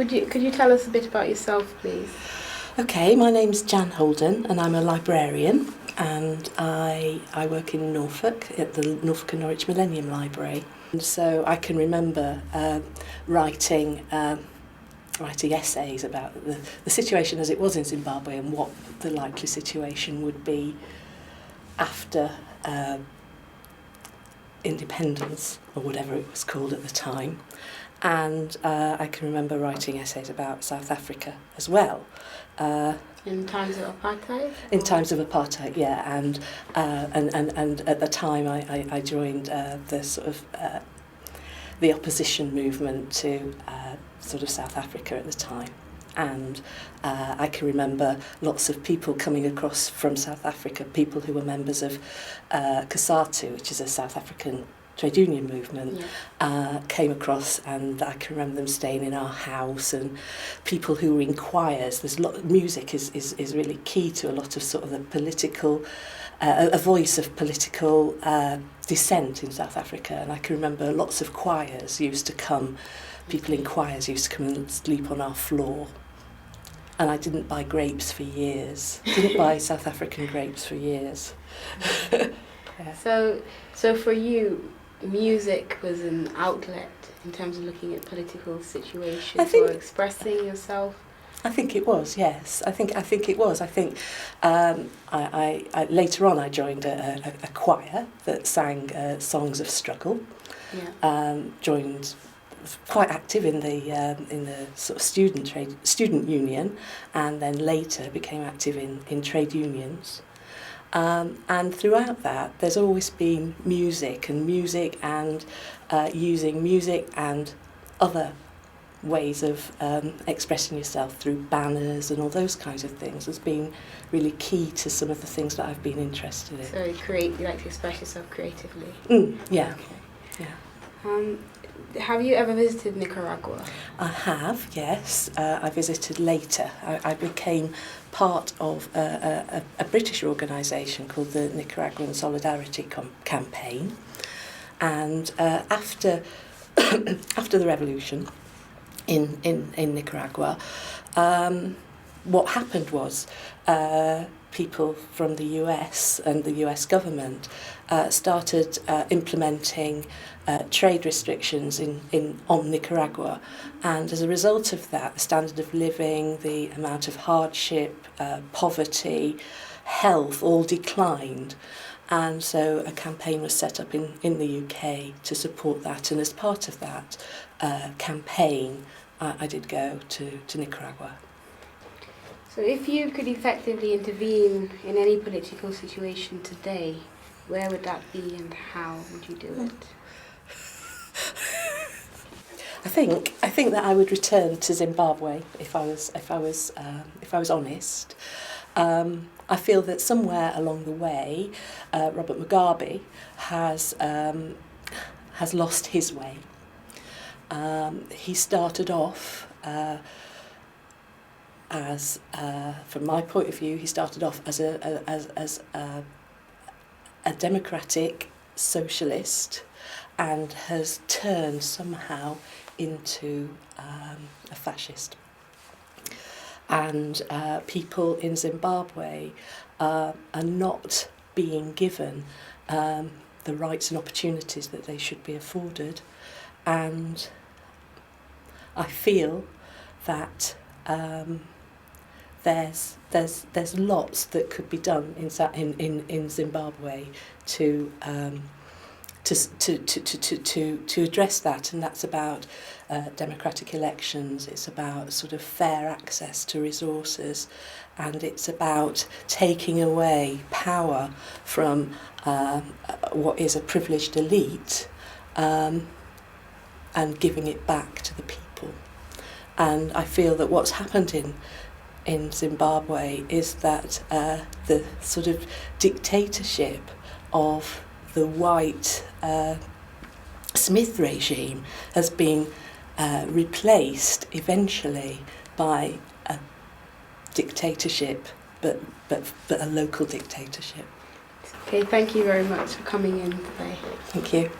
could you tell us a bit about yourself, please? Okay, my name's Jan Holden and I'm a librarian, and I work in Norfolk at the Norfolk and Norwich Millennium Library. And so I can remember writing essays about the situation as it was in Zimbabwe and what the likely situation would be after independence, or whatever it was called at the time. And I can remember writing essays about South Africa as well. In times of apartheid? In times of apartheid, yeah. And at the time I joined the sort of the opposition movement to sort of South Africa at the time. And I can remember lots of people coming across from South Africa, people who were members of COSATU, which is a South African trade union movement, came across, and I can remember them staying in our house, and people who were in choirs. There's music is really key to a lot of sort of the political, a voice of political dissent in South Africa. And I can remember lots of choirs used to come, people in choirs used to come and sleep on our floor. And I didn't buy grapes for years. Didn't buy South African grapes for years. Yeah. So for you, music was an outlet in terms of looking at political situations or expressing yourself? I think it was, yes. I think it was. I think I later on I joined a choir that sang songs of struggle. Yeah. Joined, quite active in the sort of student union, and then later became active in trade unions. And throughout that, there's always been music and using music and other ways of expressing yourself through banners and all those kinds of things has been really key to some of the things that I've been interested in. So you like to express yourself creatively? Yeah. Okay. Yeah. Have you ever visited Nicaragua? I have, yes. I visited later. I became part of a British organisation called the Nicaraguan Solidarity Campaign. And after the revolution in Nicaragua, what happened was people from the US and the US government started implementing trade restrictions on Nicaragua, and as a result of that, the standard of living, the amount of hardship, poverty, health all declined. And so a campaign was set up in the UK to support that, and as part of that campaign I did go to Nicaragua. So if you could effectively intervene in any political situation today, where would that be and how would you do it? I think that I would return to Zimbabwe if I was honest. I feel that somewhere along the way, Robert Mugabe has lost his way. He started off as, from my point of view, he started off as a democratic socialist, and has turned somehow into a fascist. And people in Zimbabwe are not being given the rights and opportunities that they should be afforded. And I feel that there's lots that could be done in Zimbabwe to address that, and that's about democratic elections. It's about sort of fair access to resources, and it's about taking away power from what is a privileged elite and giving it back to the people. And I feel that what's happened in Zimbabwe is that the sort of dictatorship of the white Smith regime has been replaced eventually by a dictatorship, but a local dictatorship. Okay, thank you very much for coming in today. Thank you.